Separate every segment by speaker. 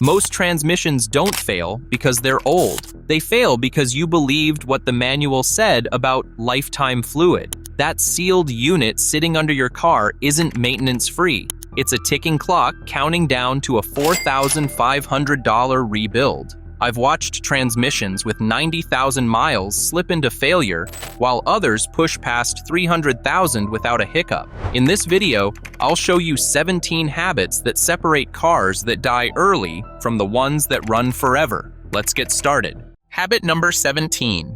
Speaker 1: Most transmissions don't fail because they're old. They fail because you believed what the manual said about lifetime fluid. That sealed unit sitting under your car isn't maintenance-free. It's a ticking clock counting down to a $4,500 rebuild. I've watched transmissions with 90,000 miles slip into failure, while others push past 300,000 without a hiccup. In this video, I'll show you 17 habits that separate cars that die early from the ones that run forever. Let's get started. Habit number 17.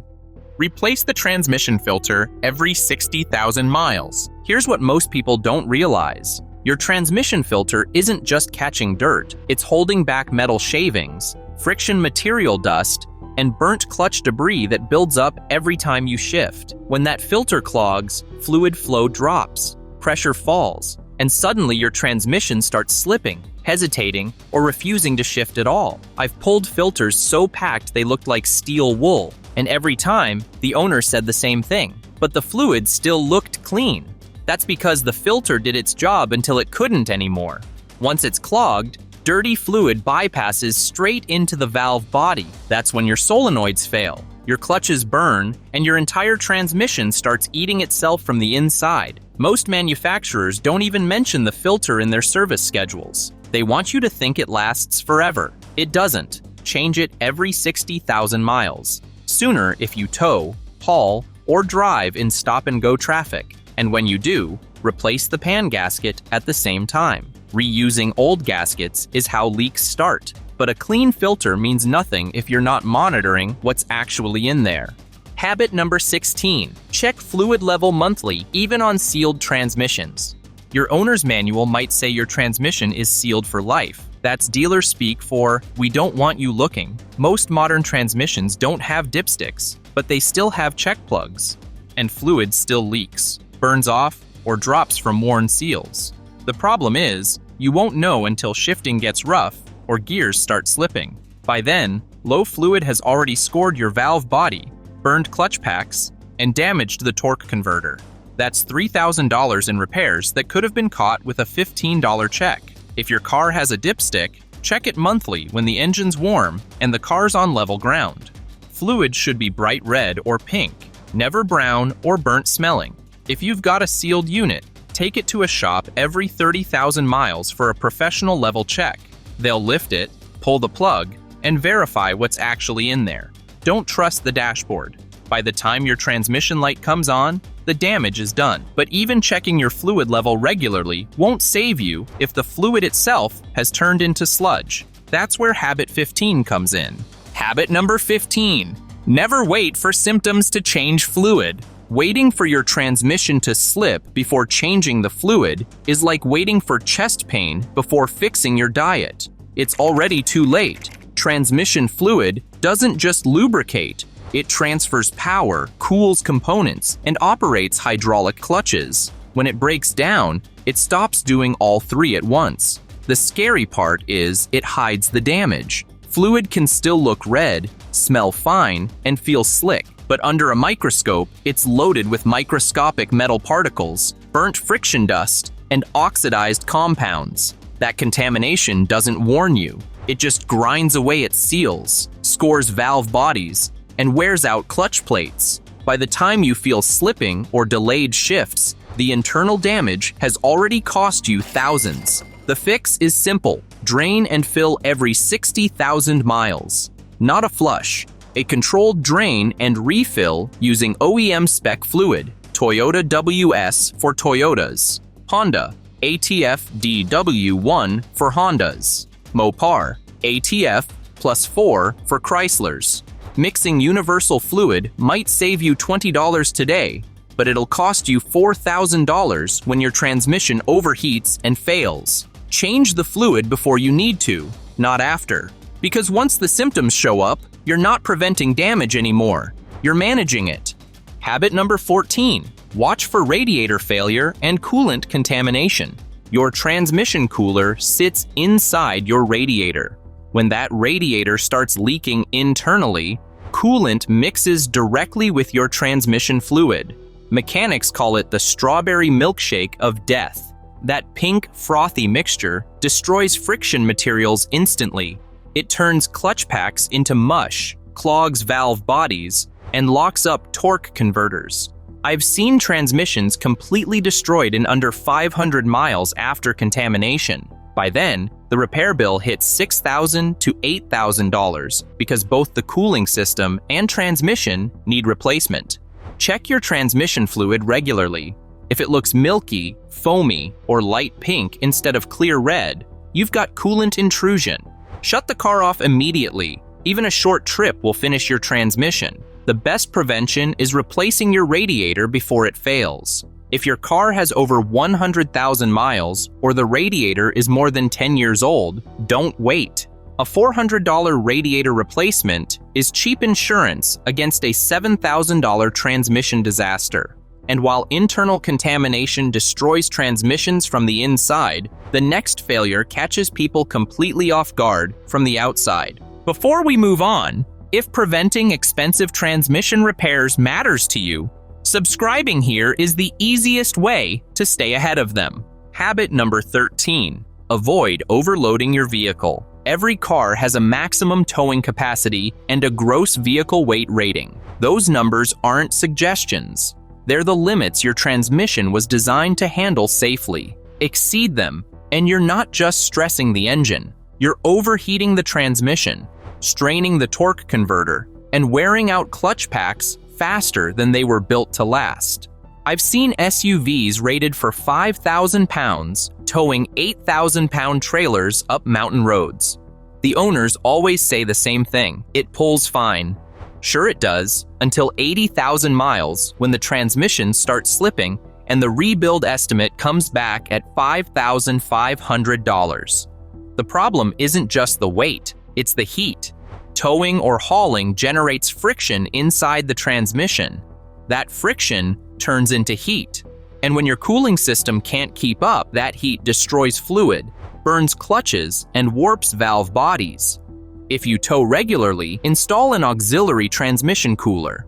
Speaker 1: Replace the transmission filter every 60,000 miles. Here's what most people don't realize. Your transmission filter isn't just catching dirt, it's holding back metal shavings, friction material dust, and burnt clutch debris that builds up every time you shift. When that filter clogs, fluid flow drops, pressure falls, and suddenly your transmission starts slipping, hesitating, or refusing to shift at all. I've pulled filters so packed they looked like steel wool, and every time, the owner said the same thing, but the fluid still looked clean. That's because the filter did its job until it couldn't anymore. Once it's clogged, dirty fluid bypasses straight into the valve body. That's when your solenoids fail, your clutches burn, and your entire transmission starts eating itself from the inside. Most manufacturers don't even mention the filter in their service schedules. They want you to think it lasts forever. It doesn't. Change it every 60,000 miles. Sooner if you tow, haul, or drive in stop-and-go traffic. And when you do, replace the pan gasket at the same time. Reusing old gaskets is how leaks start, but a clean filter means nothing if you're not monitoring what's actually in there. Habit number 16. Check fluid level monthly, even on sealed transmissions. Your owner's manual might say your transmission is sealed for life. That's dealer speak for, we don't want you looking. Most modern transmissions don't have dipsticks, but they still have check plugs. And fluid still leaks, burns off, or drops from worn seals. The problem is, you won't know until shifting gets rough or gears start slipping. By then, low fluid has already scored your valve body, burned clutch packs, and damaged the torque converter. That's $3,000 in repairs that could have been caught with a $15 check. If your car has a dipstick, check it monthly when the engine's warm and the car's on level ground. Fluid should be bright red or pink, never brown or burnt smelling. If you've got a sealed unit, take it to a shop every 30,000 miles for a professional level check. They'll lift it, pull the plug, and verify what's actually in there. Don't trust the dashboard. By the time your transmission light comes on, the damage is done. But even checking your fluid level regularly won't save you if the fluid itself has turned into sludge. That's where habit 15 comes in. Habit number 15. Never wait for symptoms to change fluid. Waiting for your transmission to slip before changing the fluid is like waiting for chest pain before fixing your diet. It's already too late. Transmission fluid doesn't just lubricate, it transfers power, cools components, and operates hydraulic clutches. When it breaks down, it stops doing all three at once. The scary part is it hides the damage. Fluid can still look red, smell fine, and feel slick. But under a microscope, it's loaded with microscopic metal particles, burnt friction dust, and oxidized compounds. That contamination doesn't warn you. It just grinds away at seals, scores valve bodies, and wears out clutch plates. By the time you feel slipping or delayed shifts, the internal damage has already cost you thousands. The fix is simple. Drain and fill every 60,000 miles. Not a flush. A controlled drain and refill using OEM spec fluid. Toyota WS for Toyotas. Honda ATF DW1 for Hondas. Mopar ATF +4 for Chryslers. Mixing universal fluid might save you $20 today, but it'll cost you $4,000 when your transmission overheats and fails. Change the fluid before you need to, not after. Because once the symptoms show up, you're not preventing damage anymore. You're managing it. Habit number 14. Watch for radiator failure and coolant contamination. Your transmission cooler sits inside your radiator. When that radiator starts leaking internally, coolant mixes directly with your transmission fluid. Mechanics call it the strawberry milkshake of death. That pink, frothy mixture destroys friction materials instantly, It turns clutch packs into mush, clogs valve bodies, and locks up torque converters. I've seen transmissions completely destroyed in under 500 miles after contamination. By then, the repair bill hits $6,000 to $8,000 because both the cooling system and transmission need replacement. Check your transmission fluid regularly. If it looks milky, foamy, or light pink instead of clear red, you've got coolant intrusion. Shut the car off immediately. Even a short trip will finish your transmission. The best prevention is replacing your radiator before it fails. If your car has over 100,000 miles or the radiator is more than 10 years old, don't wait. A $400 radiator replacement is cheap insurance against a $7,000 transmission disaster. And while internal contamination destroys transmissions from the inside, the next failure catches people completely off guard from the outside. Before we move on, if preventing expensive transmission repairs matters to you, subscribing here is the easiest way to stay ahead of them. Habit number 13. Avoid overloading your vehicle. Every car has a maximum towing capacity and a gross vehicle weight rating. Those numbers aren't suggestions. They're the limits your transmission was designed to handle safely. Exceed them, and you're not just stressing the engine. You're overheating the transmission, straining the torque converter, and wearing out clutch packs faster than they were built to last. I've seen SUVs rated for 5,000 pounds towing 8,000-pound trailers up mountain roads. The owners always say the same thing: it pulls fine. Sure it does, until 80,000 miles when the transmission starts slipping and the rebuild estimate comes back at $5,500. The problem isn't just the weight, it's the heat. Towing or hauling generates friction inside the transmission. That friction turns into heat. And when your cooling system can't keep up, that heat destroys fluid, burns clutches, and warps valve bodies. If you tow regularly, install an auxiliary transmission cooler.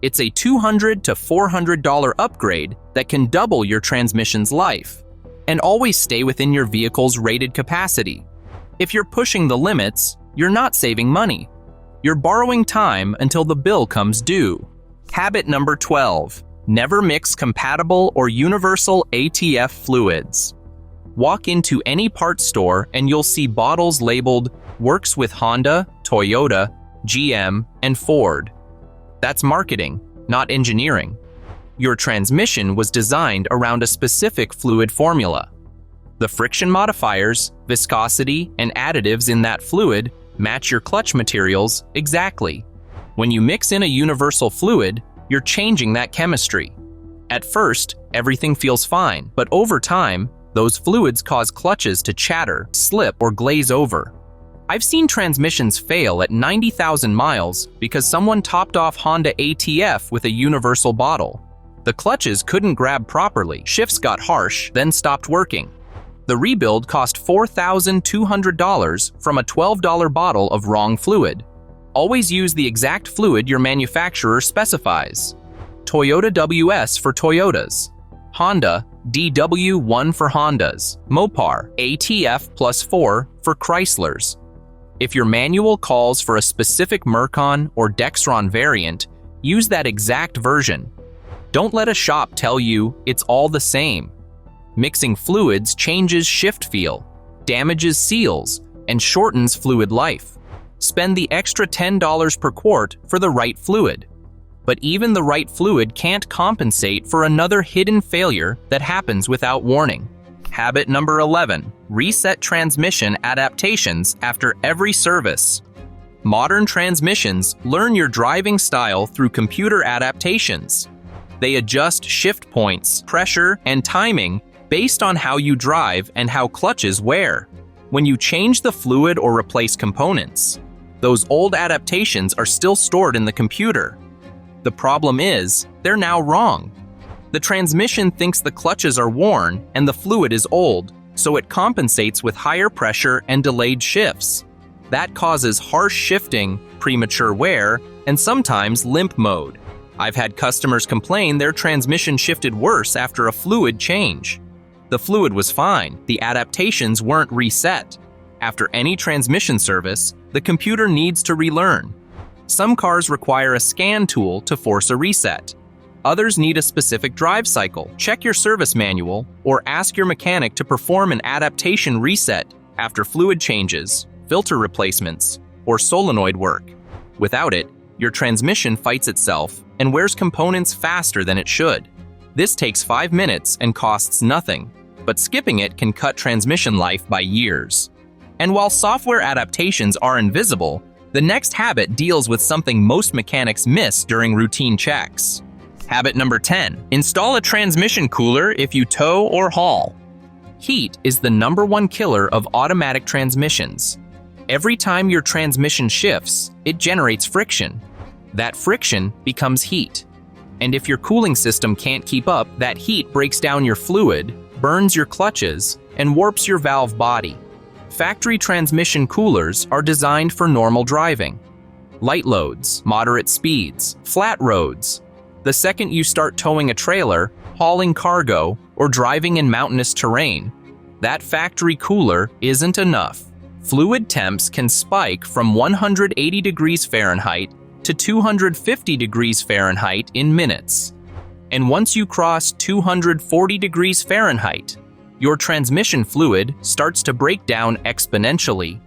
Speaker 1: It's a $200 to $400 upgrade that can double your transmission's life. And always stay within your vehicle's rated capacity. If you're pushing the limits, you're not saving money. You're borrowing time until the bill comes due. Habit number 12. Never mix compatible or universal ATF fluids. Walk into any parts store and you'll see bottles labeled "Works with Honda, Toyota, GM, and Ford." That's marketing, not engineering. Your transmission was designed around a specific fluid formula. The friction modifiers, viscosity, and additives in that fluid match your clutch materials exactly. When you mix in a universal fluid, you're changing that chemistry. At first, everything feels fine, but over time, those fluids cause clutches to chatter, slip, or glaze over. I've seen transmissions fail at 90,000 miles because someone topped off Honda ATF with a universal bottle. The clutches couldn't grab properly, shifts got harsh, then stopped working. The rebuild cost $4,200 from a $12 bottle of wrong fluid. Always use the exact fluid your manufacturer specifies. Toyota WS for Toyotas. Honda DW1 for Hondas. Mopar ATF +4 for Chryslers. If your manual calls for a specific Mercon or Dexron variant, use that exact version. Don't let a shop tell you it's all the same. Mixing fluids changes shift feel, damages seals, and shortens fluid life. Spend the extra $10 per quart for the right fluid. But even the right fluid can't compensate for another hidden failure that happens without warning. Habit number 11. Reset transmission adaptations after every service. Modern transmissions learn your driving style through computer adaptations. They adjust shift points, pressure, and timing based on how you drive and how clutches wear. When you change the fluid or replace components, those old adaptations are still stored in the computer. The problem is, they're now wrong. The transmission thinks the clutches are worn and the fluid is old, so it compensates with higher pressure and delayed shifts. That causes harsh shifting, premature wear, and sometimes limp mode. I've had customers complain their transmission shifted worse after a fluid change. The fluid was fine, the adaptations weren't reset. After any transmission service, the computer needs to relearn. Some cars require a scan tool to force a reset. Others need a specific drive cycle. Check your service manual or ask your mechanic to perform an adaptation reset after fluid changes, filter replacements, or solenoid work. Without it, your transmission fights itself and wears components faster than it should. This takes 5 minutes and costs nothing, but skipping it can cut transmission life by years. And while software adaptations are invisible, the next habit deals with something most mechanics miss during routine checks. Habit number 10. Install a transmission cooler if you tow or haul. Heat is the #1 killer of automatic transmissions. Every time your transmission shifts, it generates friction. That friction becomes heat. And if your cooling system can't keep up, that heat breaks down your fluid, burns your clutches, and warps your valve body. Factory transmission coolers are designed for normal driving. Light loads, moderate speeds, flat roads. The second you start towing a trailer, hauling cargo, or driving in mountainous terrain, that factory cooler isn't enough. Fluid temps can spike from 180 degrees Fahrenheit to 250 degrees Fahrenheit in minutes. And once you cross 240 degrees Fahrenheit, your transmission fluid starts to break down exponentially.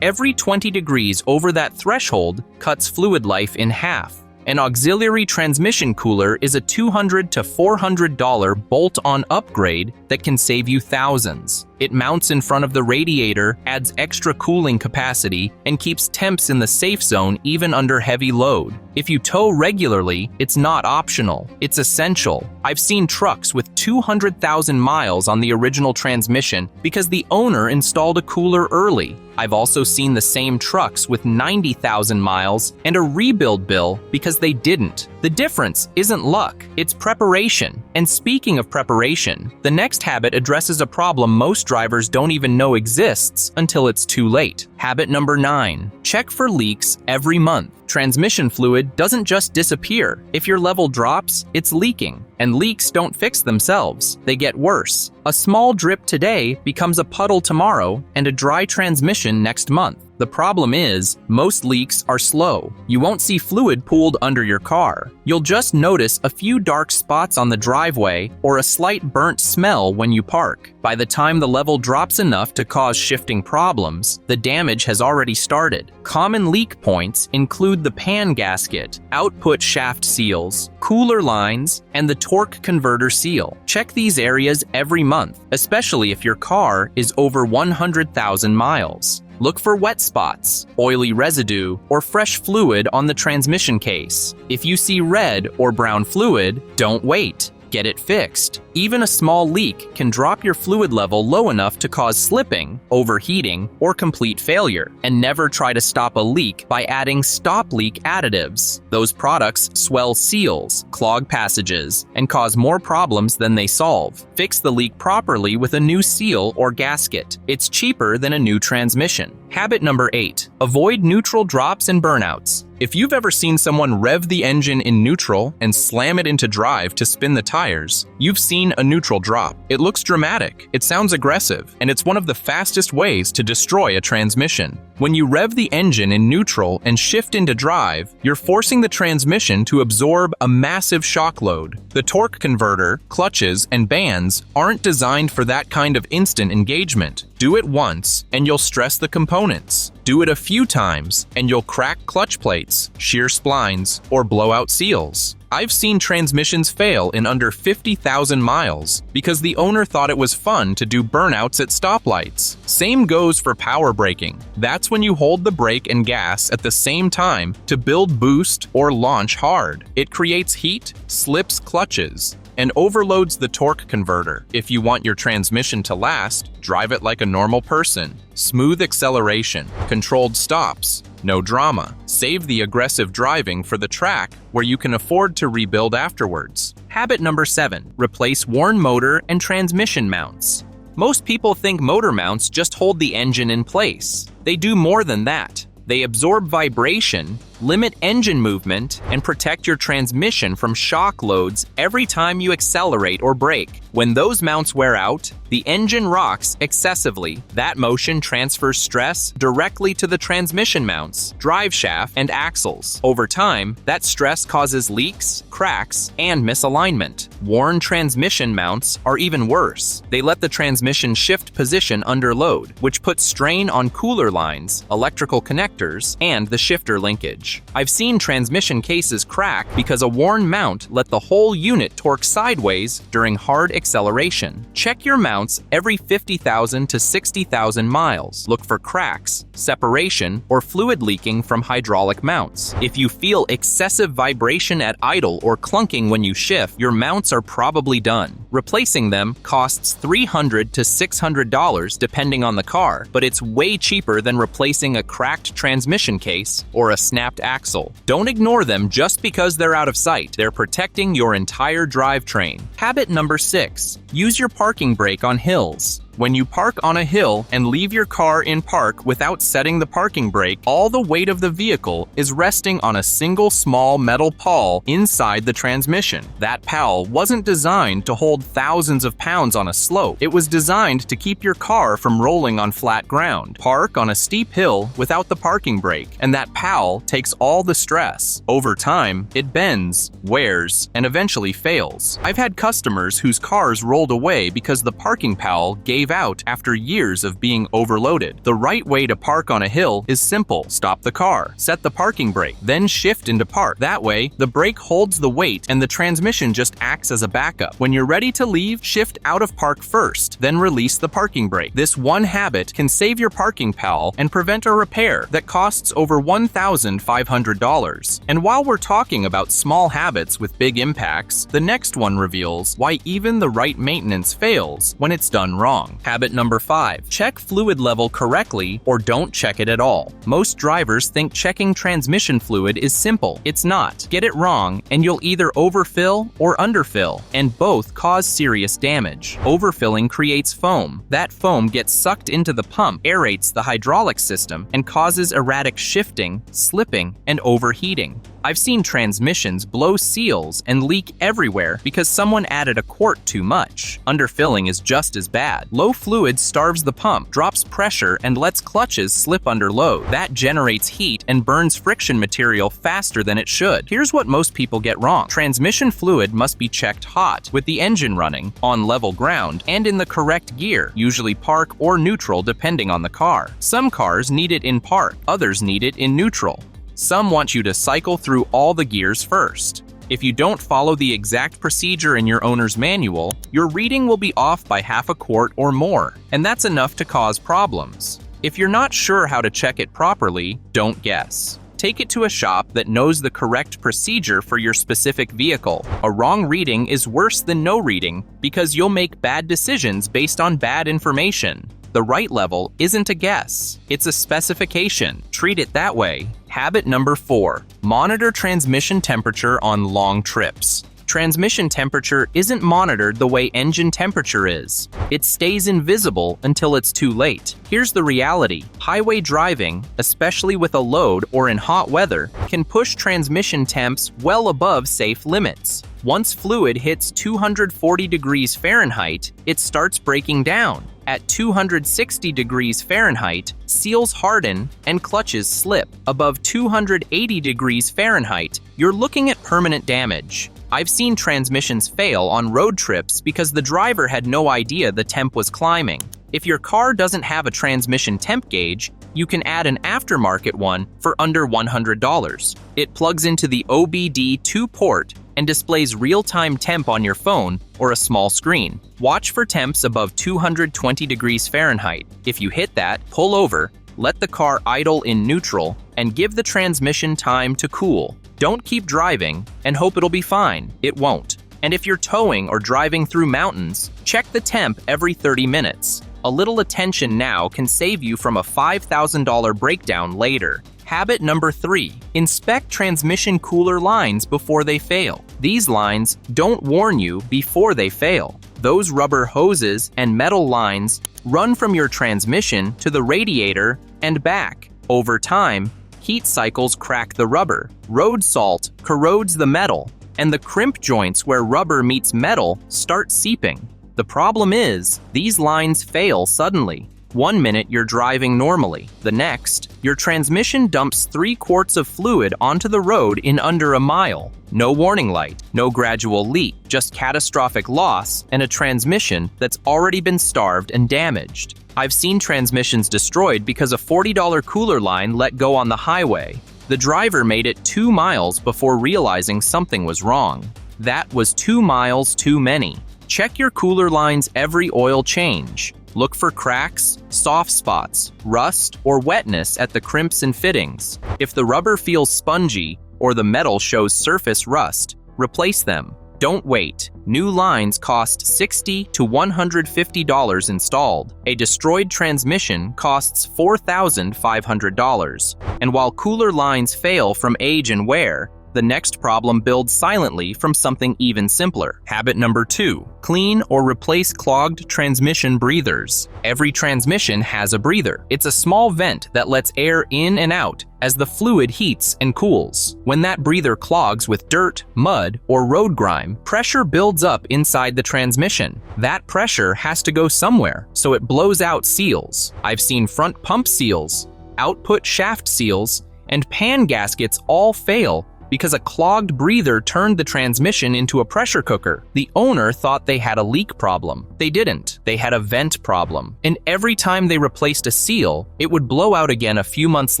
Speaker 1: Every 20 degrees over that threshold cuts fluid life in half. An auxiliary transmission cooler is a $200 to $400 bolt-on upgrade that can save you thousands. It mounts in front of the radiator, adds extra cooling capacity, and keeps temps in the safe zone even under heavy load. If you tow regularly, it's not optional, it's essential. I've seen trucks with 200,000 miles on the original transmission because the owner installed a cooler early. I've also seen the same trucks with 90,000 miles and a rebuild bill because they didn't. The difference isn't luck, it's preparation. And speaking of preparation, the next habit addresses a problem most drivers don't even know exists until it's too late. Habit number 9. Check for leaks every month. Transmission fluid doesn't just disappear. If your level drops, it's leaking. And leaks don't fix themselves, they get worse. A small drip today becomes a puddle tomorrow and a dry transmission next month. The problem is, most leaks are slow. You won't see fluid pooled under your car. You'll just notice a few dark spots on the driveway or a slight burnt smell when you park. By the time the level drops enough to cause shifting problems, the damage has already started. Common leak points include the pan gasket, output shaft seals, cooler lines, and the torque converter seal. Check these areas every month, especially if your car is over 100,000 miles. Look for wet spots, oily residue, or fresh fluid on the transmission case. If you see red or brown fluid, don't wait. Get it fixed. Even a small leak can drop your fluid level low enough to cause slipping, overheating, or complete failure. And never try to stop a leak by adding stop leak additives. Those products swell seals, clog passages, and cause more problems than they solve. Fix the leak properly with a new seal or gasket. It's cheaper than a new transmission. Habit number 8. Avoid neutral drops and burnouts. If you've ever seen someone rev the engine in neutral and slam it into drive to spin the tires, you've seen a neutral drop. It looks dramatic, it sounds aggressive, and it's one of the fastest ways to destroy a transmission. When you rev the engine in neutral and shift into drive, you're forcing the transmission to absorb a massive shock load. The torque converter, clutches, and bands aren't designed for that kind of instant engagement. Do it once, and you'll stress the components. Do it a few times, and you'll crack clutch plates, shear splines, or blow out seals. I've seen transmissions fail in under 50,000 miles because the owner thought it was fun to do burnouts at stoplights. Same goes for power braking. That's when you hold the brake and gas at the same time to build boost or launch hard. It creates heat, slips clutches, and overloads the torque converter. If you want your transmission to last, drive it like a normal person. Smooth acceleration, controlled stops, no drama. Save the aggressive driving for the track where you can afford to rebuild afterwards. Habit number 7. Replace worn motor and transmission mounts. Most people think motor mounts just hold the engine in place. They do more than that. They absorb vibration, limit engine movement, and protect your transmission from shock loads every time you accelerate or brake. When those mounts wear out, the engine rocks excessively. That motion transfers stress directly to the transmission mounts, drive shaft, and axles. Over time, that stress causes leaks, cracks, and misalignment. Worn transmission mounts are even worse. They let the transmission shift position under load, which puts strain on cooler lines, electrical connectors, and the shifter linkage. I've seen transmission cases crack because a worn mount let the whole unit torque sideways during hard acceleration. Check your mounts every 50,000 to 60,000 miles. Look for cracks, separation, or fluid leaking from hydraulic mounts. If you feel excessive vibration at idle or clunking when you shift, your mounts are probably done. Replacing them costs $300 to $600 depending on the car, but it's way cheaper than replacing a cracked transmission case or a snapped axle. Don't ignore them just because they're out of sight. They're protecting your entire drivetrain. Habit number 6. Use your parking brake on hills. When you park on a hill and leave your car in park without setting the parking brake, all the weight of the vehicle is resting on a single small metal pawl inside the transmission. That pawl wasn't designed to hold thousands of pounds on a slope. It was designed to keep your car from rolling on flat ground. Park on a steep hill without the parking brake, and that pawl takes all the stress. Over time, it bends, wears, and eventually fails. I've had customers whose cars rolled away because the parking pawl gave out after years of being overloaded. The right way to park on a hill is simple. Stop the car, set the parking brake, then shift into park. That way, the brake holds the weight and the transmission just acts as a backup. When you're ready to leave, shift out of park first, then release the parking brake. This one habit can save your parking pawl and prevent a repair that costs over $1,500. And while we're talking about small habits with big impacts, the next one reveals why even the right maintenance fails when it's done wrong. Habit number 5. Check fluid level correctly or don't check it at all. Most drivers think checking transmission fluid is simple. It's not. Get it wrong and you'll either overfill or underfill, and both cause serious damage. Overfilling creates foam. That foam gets sucked into the pump, aerates the hydraulic system, and causes erratic shifting, slipping, and overheating. I've seen transmissions blow seals and leak everywhere because someone added a quart too much. Underfilling is just as bad. Low fluid starves the pump, drops pressure, and lets clutches slip under load. That generates heat and burns friction material faster than it should. Here's what most people get wrong. Transmission fluid must be checked hot, with the engine running, on level ground, and in the correct gear, usually park or neutral depending on the car. Some cars need it in park, others need it in neutral. Some want you to cycle through all the gears first. If you don't follow the exact procedure in your owner's manual, your reading will be off by half a quart or more, and that's enough to cause problems. If you're not sure how to check it properly, don't guess. Take it to a shop that knows the correct procedure for your specific vehicle. A wrong reading is worse than no reading because you'll make bad decisions based on bad information. The right level isn't a guess, it's a specification. Treat it that way. Habit number 4. Monitor transmission temperature on long trips. Transmission temperature isn't monitored the way engine temperature is. It stays invisible until it's too late. Here's the reality. Highway driving, especially with a load or in hot weather, can push transmission temps well above safe limits. Once fluid hits 240 degrees Fahrenheit, it starts breaking down. At 260 degrees Fahrenheit, seals harden and clutches slip. Above 280 degrees Fahrenheit, you're looking at permanent damage. I've seen transmissions fail on road trips because the driver had no idea the temp was climbing. If your car doesn't have a transmission temp gauge, you can add an aftermarket one for under $100. It plugs into the OBD2 port and displays real-time temp on your phone or a small screen. Watch for temps above 220 degrees Fahrenheit. If you hit that, pull over, let the car idle in neutral, and give the transmission time to cool. Don't keep driving and hope it'll be fine. It won't. And if you're towing or driving through mountains, check the temp every 30 minutes. A little attention now can save you from a $5,000 breakdown later. Habit number 3. Inspect transmission cooler lines before they fail. These lines don't warn you before they fail. Those rubber hoses and metal lines run from your transmission to the radiator and back. Over time, Heat cycles crack the rubber, road salt corrodes the metal, and the crimp joints where rubber meets metal start seeping. The problem is, these lines fail suddenly. One minute you're driving normally. The next, your transmission dumps 3 quarts of fluid onto the road in under a mile. No warning light, no gradual leak, just catastrophic loss and a transmission that's already been starved and damaged. I've seen transmissions destroyed because a $40 cooler line let go on the highway. The driver made it 2 miles before realizing something was wrong. That was 2 miles too many. Check your cooler lines every oil change. Look for cracks, soft spots, rust, or wetness at the crimps and fittings. If the rubber feels spongy or the metal shows surface rust, replace them. Don't wait. New lines cost $60 to $150 installed. A destroyed transmission costs $4,500. And while cooler lines fail from age and wear, the next problem builds silently from something even simpler. Habit number 2, clean or replace clogged transmission breathers. Every transmission has a breather. It's a small vent that lets air in and out as the fluid heats and cools. When that breather clogs with dirt, mud, or road grime, pressure builds up inside the transmission. That pressure has to go somewhere, so it blows out seals. I've seen front pump seals, output shaft seals, and pan gaskets all fail because a clogged breather turned the transmission into a pressure cooker. The owner thought they had a leak problem. They didn't. They had a vent problem. And every time they replaced a seal, it would blow out again a few months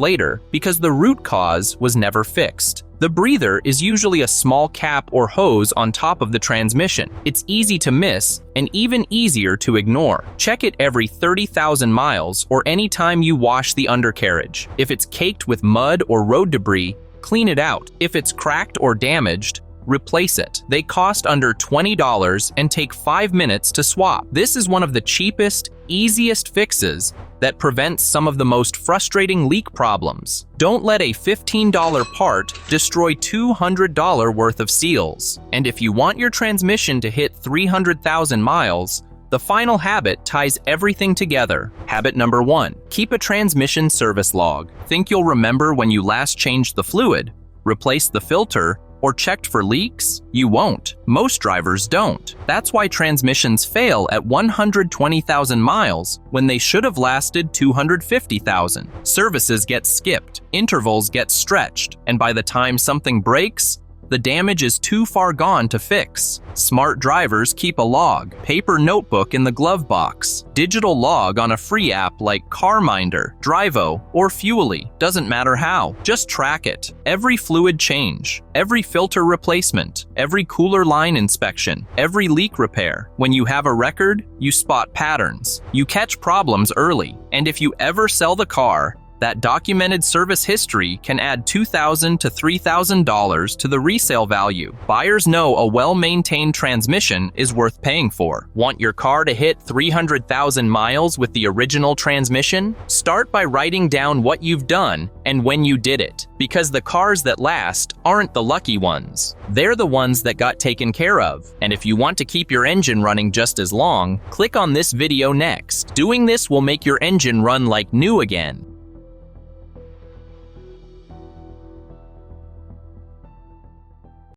Speaker 1: later because the root cause was never fixed. The breather is usually a small cap or hose on top of the transmission. It's easy to miss and even easier to ignore. Check it every 30,000 miles or any time you wash the undercarriage. If it's caked with mud or road debris, clean it out. If it's cracked or damaged, replace it. They cost under $20 and take 5 minutes to swap. This is one of the cheapest, easiest fixes that prevents some of the most frustrating leak problems. Don't let a $15 part destroy $200 worth of seals. And if you want your transmission to hit 300,000 miles, the final habit ties everything together. Habit number 1, keep a transmission service log. Think you'll remember when you last changed the fluid, replaced the filter, or checked for leaks? You won't. Most drivers don't. That's why transmissions fail at 120,000 miles when they should have lasted 250,000. Services get skipped, intervals get stretched, and by the time something breaks, the damage is too far gone to fix. Smart drivers keep a log, paper notebook in the glove box, digital log on a free app like CarMinder, Drivo, or Fuely. Doesn't matter how, just track it. Every fluid change, every filter replacement, every cooler line inspection, every leak repair. When you have a record, you spot patterns. You catch problems early, and if you ever sell the car, that documented service history can add $2,000 to $3,000 to the resale value. Buyers know a well-maintained transmission is worth paying for. Want your car to hit 300,000 miles with the original transmission? Start by writing down what you've done and when you did it, because the cars that last aren't the lucky ones. They're the ones that got taken care of. And if you want to keep your engine running just as long, click on this video next. Doing this will make your engine run like new again.